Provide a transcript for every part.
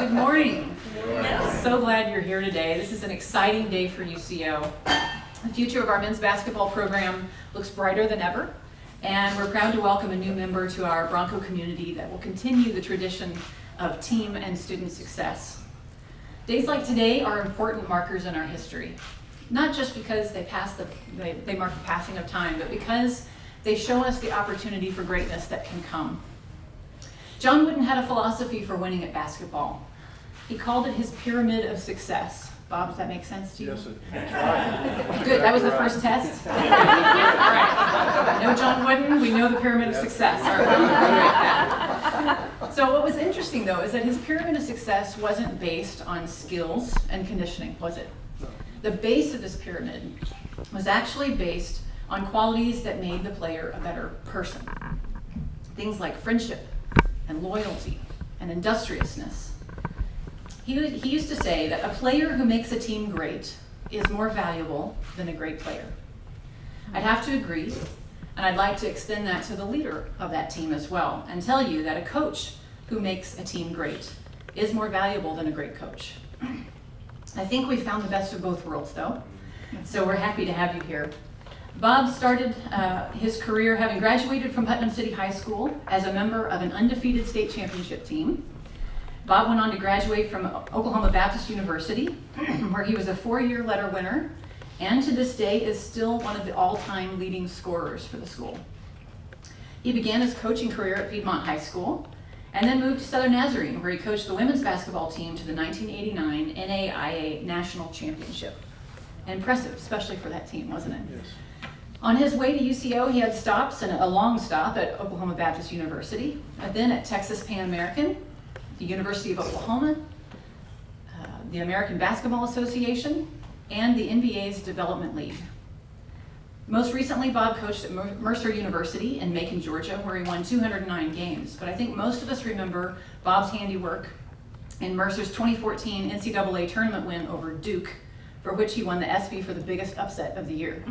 Good morning. So glad you're here today. This is an exciting day for UCO. The future of our men's basketball program looks brighter than ever, and we're proud to welcome a new member to our Bronco community that will continue the tradition of team and student success. Days like today are important markers in our history, not just because they mark the passing of time, but because they show us the opportunity for greatness that can come. John Wooden had a philosophy for winning at basketball. He called it his pyramid of success. Bob, does that make sense to you? Yes, that's right. Good, that was the first test? All right. No John Wooden, we know the pyramid of success. All right, we'll reiterate that. So what was interesting though is that his pyramid of success wasn't based on skills and conditioning, was it? The base of this pyramid was actually based on qualities that made the player a better person. Things like friendship and loyalty and industriousness. He used to say that a player who makes a team great is more valuable than a great player. I'd have to agree, and I'd like to extend that to the leader of that team as well, and tell you that a coach who makes a team great is more valuable than a great coach. I think we found the best of both worlds though, so we're happy to have you here. Bob started his career having graduated from Putnam City High School as a member of an undefeated state championship team. Bob went on to graduate from Oklahoma Baptist University, where he was a 4-year letter winner, and to this day is still one of the all-time leading scorers for the school. He began his coaching career at Piedmont High School, and then moved to Southern Nazarene, where he coached the women's basketball team to the 1989 NAIA National Championship. Impressive, especially for that team, wasn't it? Yes. On his way to UCO, he had stops, and a long stop at Oklahoma Baptist University, and then at Texas Pan American, the University of Oklahoma, the American Basketball Association, and the NBA's Development League. Most recently, Bob coached at Mercer University in Macon, Georgia, where he won 209 games. But I think most of us remember Bob's handiwork in Mercer's 2014 NCAA tournament win over Duke, for which he won the ESPY for the biggest upset of the year.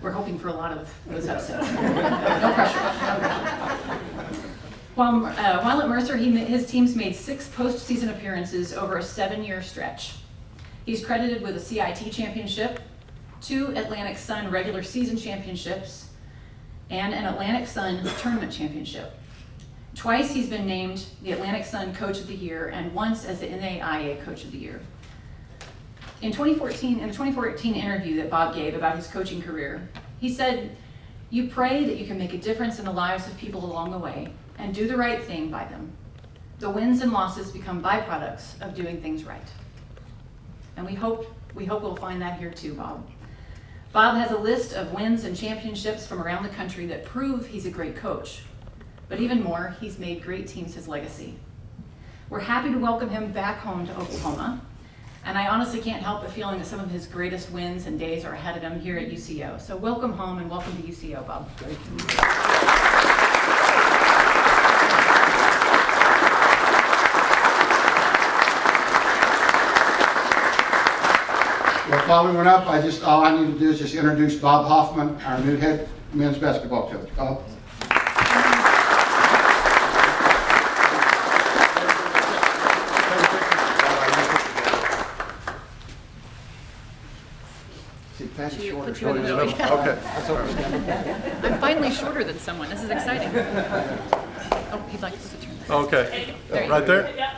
We're hoping for a lot of those upsets. No pressure, no pressure. While at Mercer, his teams made 6 postseason appearances over a 7-year stretch. He's credited with a CIT championship, 2 Atlantic Sun regular season championships, and an Atlantic Sun tournament championship. Twice he's been named the Atlantic Sun Coach of the Year, and once as the NAIA Coach of the Year. In the 2014 interview that Bob gave about his coaching career, he said, "You pray that you can make a difference in the lives of people along the way and do the right thing by them. The wins and losses become byproducts of doing things right." And we hope we'll find that here too, Bob. Bob has a list of wins and championships from around the country that prove he's a great coach. But even more, he's made great teams his legacy. We're happy to welcome him back home to Oklahoma. And I honestly can't help but feeling that some of his greatest wins and days are ahead of him here at UCO. So welcome home and welcome to UCO, Bob. Thank you. Well, following up, all I need to do is just introduce Bob Hoffman, our new head men's basketball coach. Bob. See, Patty's shorter. Put you in the middle. Okay. I'm finally shorter than someone. This is exciting. Oh, he'd like us to turn this. Okay. There you Right go. there?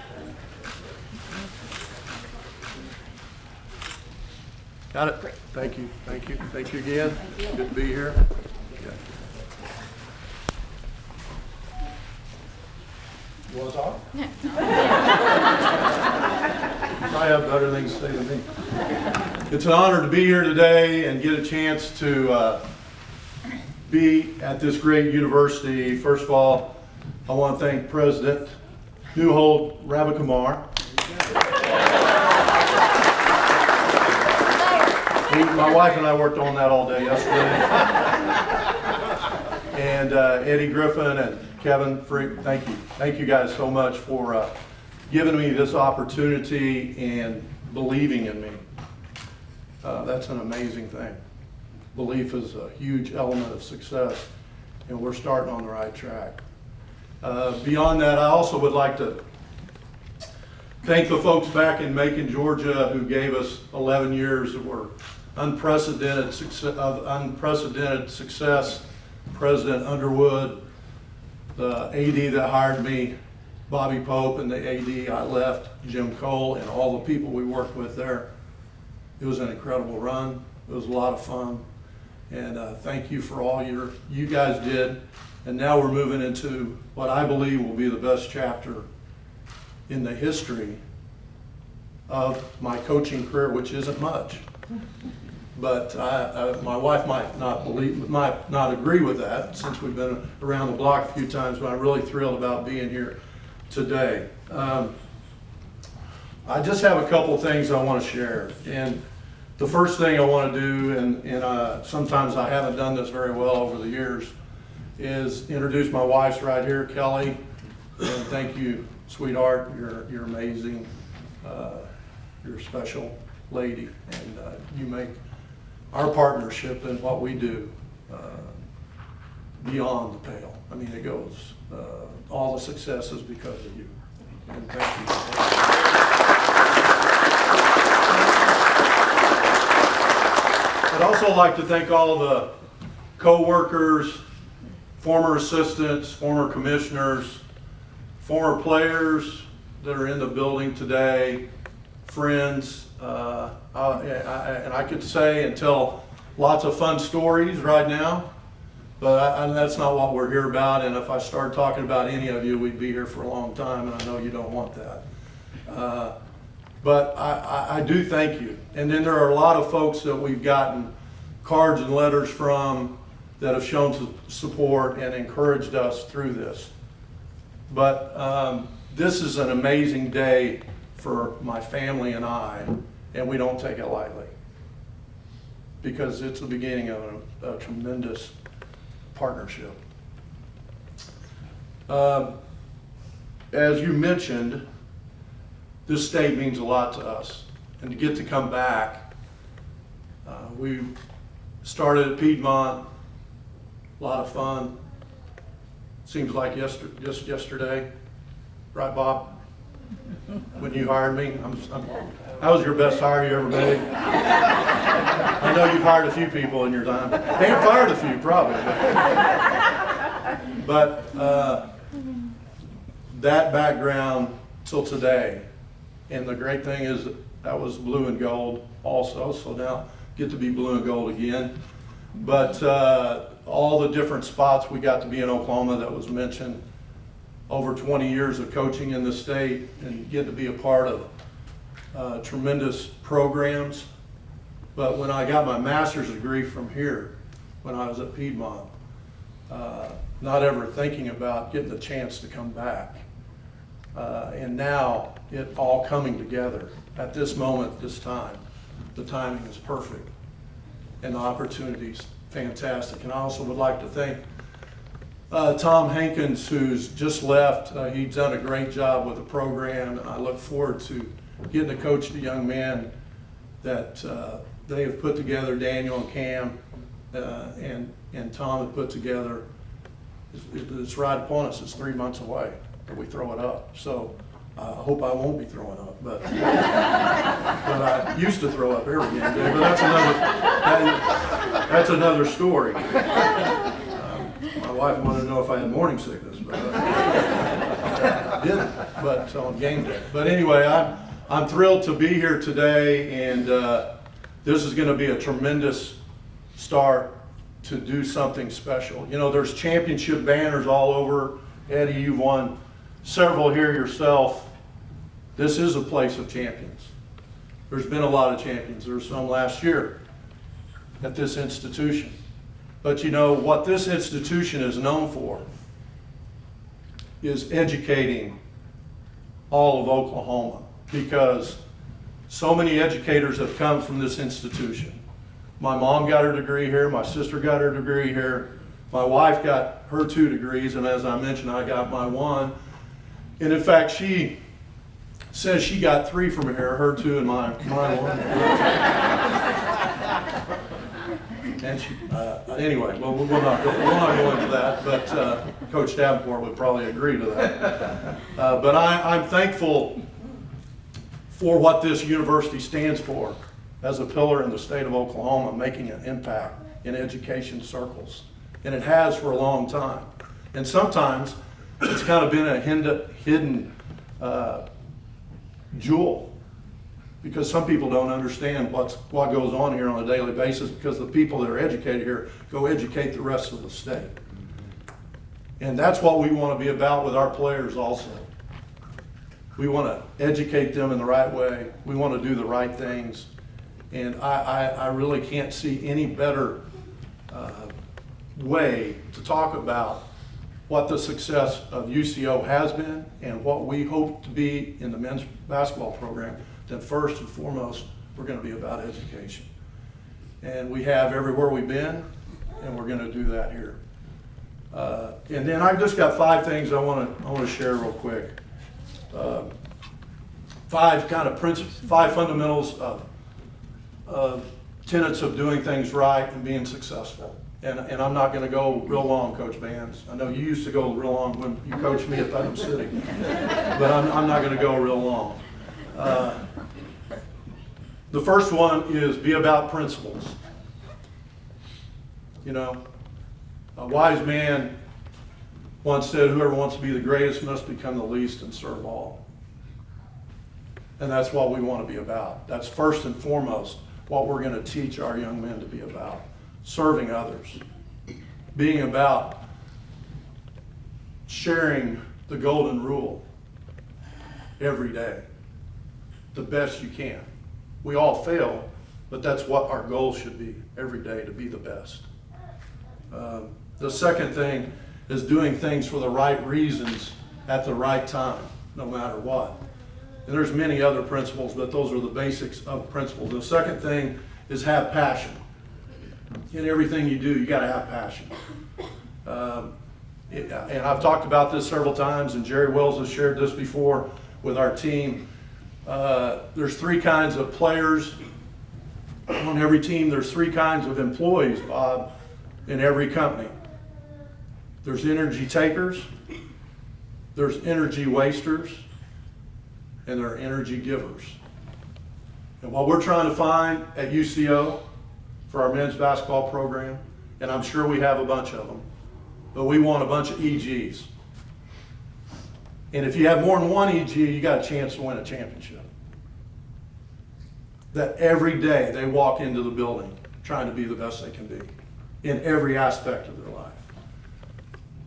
Got it. Great. Thank you. Thank you. Thank you again. Thank you. Good to be here. Yeah. Was on? I have better things to say than me. It's an honor to be here today and get a chance to be at this great university. First of all, I want to thank President Newhold Ravikumar. My wife and I worked on that all day yesterday. And Eddie Griffin and Kevin Freak, thank you. Thank you guys so much for giving me this opportunity and believing in me. That's an amazing thing. Belief is a huge element of success, and we're starting on the right track. Beyond that, I also would like to thank the folks back in Macon, Georgia, who gave us 11 years that were unprecedented success. President Underwood, the AD that hired me, Bobby Pope, and the AD I left, Jim Cole, and all the people we worked with there. It was an incredible run. It was a lot of fun. And thank you for all you guys did. And now we're moving into what I believe will be the best chapter in the history of my coaching career, which isn't much. But my wife might not agree with that, since we've been around the block a few times, but I'm really thrilled about being here today. I just have a couple things I want to share. And the first thing I want to do, and sometimes I haven't done this very well over the years, is introduce my wife's right here, Kelly. And thank you, sweetheart. You're amazing. You're a special lady, and you make our partnership and what we do beyond the pale. I mean, it goes, all the success is because of you. And thank you. I'd also like to thank all the co-workers, former assistants, former commissioners, former players that are in the building today, friends, and I could say and tell lots of fun stories right now, but that's not what we're here about. And if I start talking about any of you, we'd be here for a long time, and I know you don't want that. But I do thank you. And then there are a lot of folks that we've gotten cards and letters from that have shown support and encouraged us through this. But this is an amazing day for my family and I, and we don't take it lightly, because it's the beginning of a tremendous partnership. As you mentioned, this state means a lot to us, and to get to come back, we started at Piedmont, a lot of fun. Seems like just yesterday, right, Bob? When you hired me, that was your best hire you ever made. I know you've hired a few people in your time. They have fired a few, probably. But that background till today, and the great thing is that was blue and gold also, so now get to be blue and gold again. But all the different spots we got to be in Oklahoma that was mentioned, over 20 years of coaching in the state, and get to be a part of tremendous programs. But when I got my master's degree from here, when I was at Piedmont, not ever thinking about getting the chance to come back. And now it all coming together at this moment, this time. The timing is perfect, and the opportunity's fantastic. And I also would like to thank Tom Hankins, who's just left. He's done a great job with the program. I look forward to getting to coach the young men that they have put together, Daniel and Cam, and Tom have put together. It's right upon us. It's 3 months away that we throw it up. So I hope I won't be throwing up, but I used to throw up every damn day. But that's another story. My wife wanted to know if I had morning sickness, but I didn't. But on game day. But anyway, I'm thrilled to be here today, and this is going to be a tremendous start to do something special. You know, there's championship banners all over. Eddie, you've won several here yourself. This is a place of champions. There's been a lot of champions. There were some last year at this institution. But you know, what this institution is known for is educating all of Oklahoma, because so many educators have come from this institution. My mom got her degree here, my sister got her degree here, my wife got her 2 degrees, and as I mentioned, I got my 1. And in fact, she says she got 3 from here, her 2 and mine 1. And she, anyway, well, we'll not go into that, but Coach Davenport would probably agree to that. But I'm thankful for what this university stands for as a pillar in the state of Oklahoma, making an impact in education circles. And it has for a long time. And sometimes it's kind of been a hidden jewel, because some people don't understand what goes on here on a daily basis, because the people that are educated here go educate the rest of the state. And that's what we want to be about with our players also. We want to educate them in the right way. We want to do the right things. And I really can't see any better way to talk about what the success of UCO has been and what we hope to be in the men's basketball program, then first and foremost, we're going to be about education. And we have everywhere we've been, and we're going to do that here. And then I've just got 5 things I want to share real quick. 5 fundamentals of tenets of doing things right and being successful. And I'm not going to go real long, Coach Vance. I know you used to go real long when you coached me at Putnam City, but I'm not going to go real long. The first one is be about principles. You know, a wise man once said, whoever wants to be the greatest must become the least and serve all. And that's what we want to be about. That's first and foremost what we're going to teach our young men to be about. Serving others. Being about sharing the golden rule every day. The best you can. We all fail, but that's what our goal should be every day, to be the best. The second thing is doing things for the right reasons at the right time, no matter what. And there's many other principles, but those are the basics of principles. The second thing is have passion. In everything you do, you got to have passion. And I've talked about this several times, and Jerry Wells has shared this before with our team. There's 3 kinds of players on every team. There's 3 kinds of employees, Bob, in every company. There's energy takers, there's energy wasters, and there are energy givers. And what we're trying to find at UCO for our men's basketball program, and I'm sure we have a bunch of them, but we want a bunch of EGs. And if you have more than one EG, you got a chance to win a championship. That every day they walk into the building trying to be the best they can be in every aspect of their life.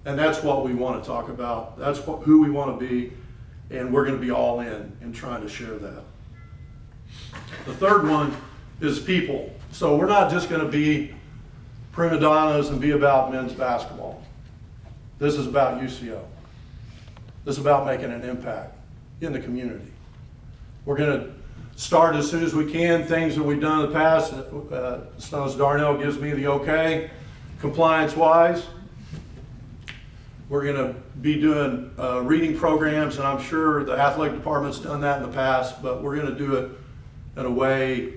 And that's what we want to talk about. That's who we want to be, and we're going to be all in trying to share that. The third one is people. So we're not just going to be prima donnas and be about men's basketball. This is about UCO. This is about making an impact in the community. We're going to start as soon as we can, things that we've done in the past. As long as Darnell gives me the okay, compliance-wise. We're going to be doing reading programs, and I'm sure the athletic department's done that in the past, but we're going to do it in a way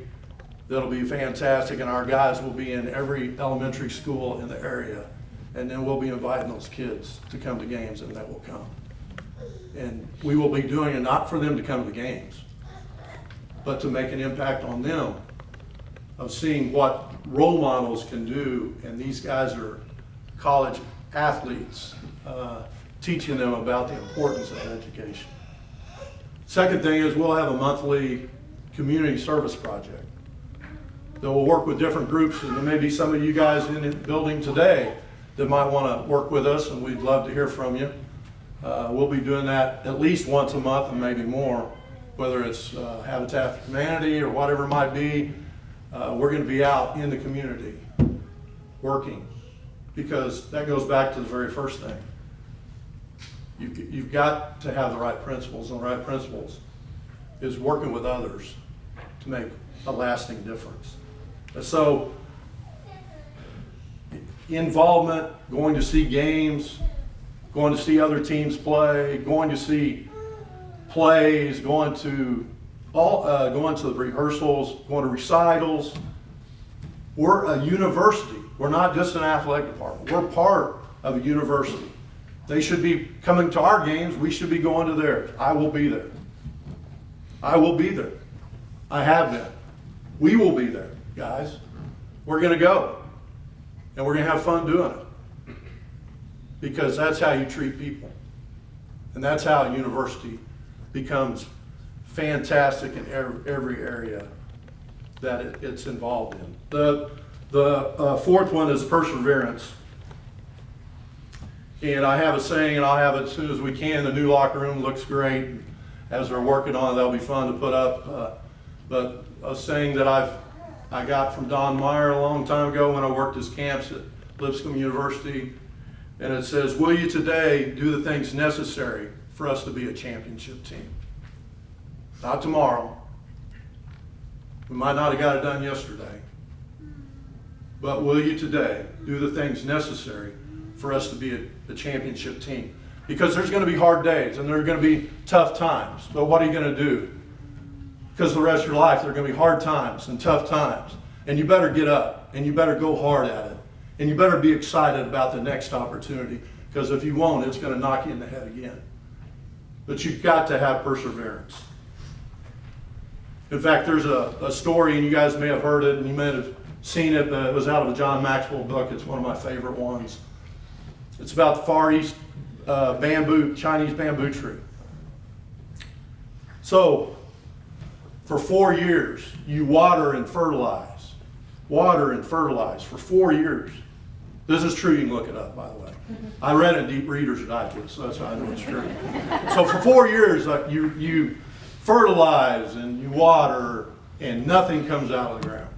that'll be fantastic, and our guys will be in every elementary school in the area, and then we'll be inviting those kids to come to games, and they will come. And we will be doing it not for them to come to the games, but to make an impact on them of seeing what role models can do, and these guys are college athletes, teaching them about the importance of education. Second thing is we'll have a monthly community service project that will work with different groups, and there may be some of you guys in the building today that might want to work with us, and we'd love to hear from you. We'll be doing that at least once a month and maybe more, whether it's Habitat for Humanity or whatever it might be. We're going to be out in the community working, because that goes back to the very first thing. You've got to have the right principles, and the right principles is working with others to make a lasting difference. So involvement, going to see games, going to see other teams play, going to see plays, going to the rehearsals, going to recitals. We're a university. We're not just an athletic department. We're part of a university. They should be coming to our games. We should be going to theirs. I will be there. I will be there. I have been. We will be there, guys. We're going to go. And we're going to have fun doing it. Because that's how you treat people. And that's how a university becomes fantastic in every area that it's involved in. The fourth one is perseverance. And I have a saying, and I'll have it as soon as we can. The new locker room looks great. As they're working on it, that'll be fun to put up. But a saying that I got from Don Meyer a long time ago when I worked his camps at Lipscomb University. And it says, will you today do the things necessary for us to be a championship team? Not tomorrow. We might not have got it done yesterday. But will you today do the things necessary for us to be a championship team? Because there's going to be hard days and there are going to be tough times. But what are you going to do? Because the rest of your life there are going to be hard times and tough times. And you better get up and you better go hard at it. And you better be excited about the next opportunity. Because if you won't, it's going to knock you in the head again. But you've got to have perseverance. In fact, there's a story, and you guys may have heard it, and you may have seen it, but it was out of a John Maxwell book. It's one of my favorite ones. It's about the Far East Chinese bamboo tree. So, for 4 years, you water and fertilize for 4 years. This is true, you can look it up, by the way. I read it in Deep Reader's Digest, so that's how I know it's true. So for 4 years, you fertilize and you water, and nothing comes out of the ground.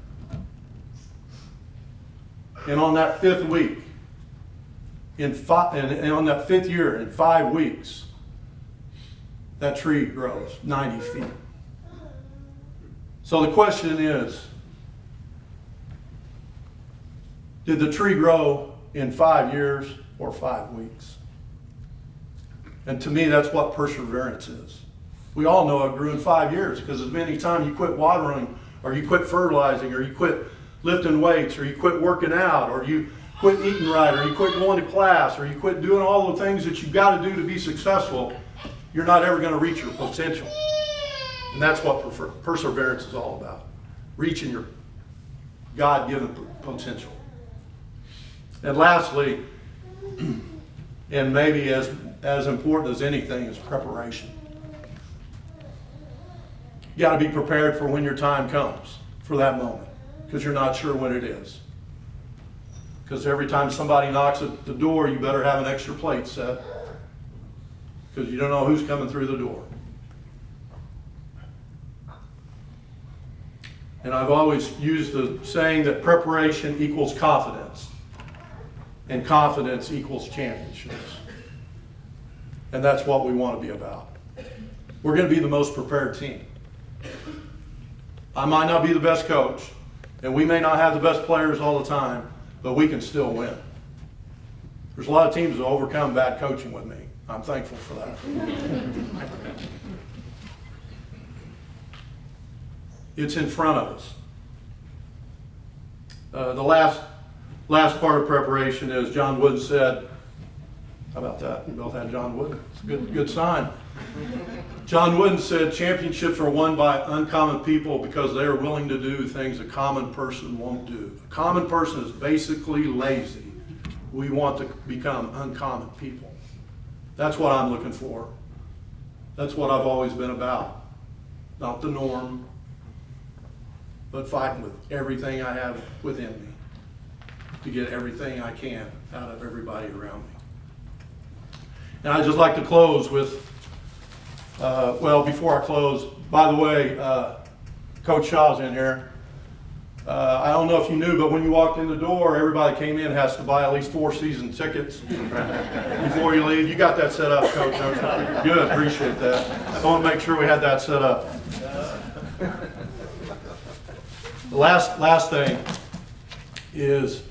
And on that fifth week, and on that fifth year, in 5 weeks, that tree grows 90 feet. So the question is, did the tree grow in 5 years or 5 weeks? And to me, that's what perseverance is. We all know it grew in 5 years, because as many times you quit watering, or you quit fertilizing, or you quit lifting weights, or you quit working out, or you quit eating right, or you quit going to class, or you quit doing all the things that you've got to do to be successful, you're not ever going to reach your potential. And that's what perseverance is all about. Reaching your God-given potential. And lastly, and maybe as important as anything, is preparation. You got to be prepared for when your time comes, for that moment, because you're not sure when it is. Because every time somebody knocks at the door, you better have an extra plate set, because you don't know who's coming through the door. And I've always used the saying that preparation equals confidence, and confidence equals championships. And that's what we want to be about. We're going to be the most prepared team. I might not be the best coach, and we may not have the best players all the time, but we can still win. There's a lot of teams that overcome bad coaching with me. I'm thankful for that. It's in front of us. The last part of preparation is John Wooden said, how about that? You both had John Wooden. It's a good sign. John Wooden said, championships are won by uncommon people because they are willing to do things a common person won't do. A common person is basically lazy. We want to become uncommon people. That's what I'm looking for. That's what I've always been about. Not the norm, but fighting with everything I have within me to get everything I can out of everybody around me. And I'd just like to close with, before I close, by the way, Coach Shaw's in here. I don't know if you knew, but when you walked in the door, everybody came in has to buy at least 4 season tickets before you leave. You got that set up, Coach. Good, appreciate that. I want to make sure we had that set up. The last thing is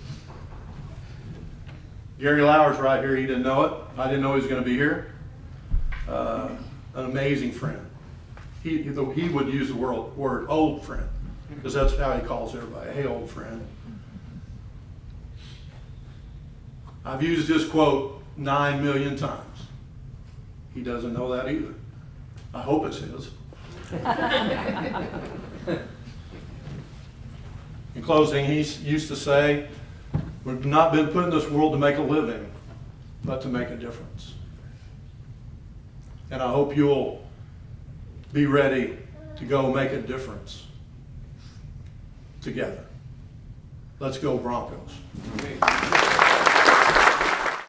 Gary Lauer's right here. He didn't know it. I didn't know he was going to be here. An amazing friend. He would use the word old friend, because that's how he calls everybody. Hey, old friend. I've used this quote 9 million times. He doesn't know that either. I hope it's his. In closing, he used to say, we've not been put in this world to make a living, but to make a difference. And I hope you'll be ready to go make a difference together. Let's go Broncos.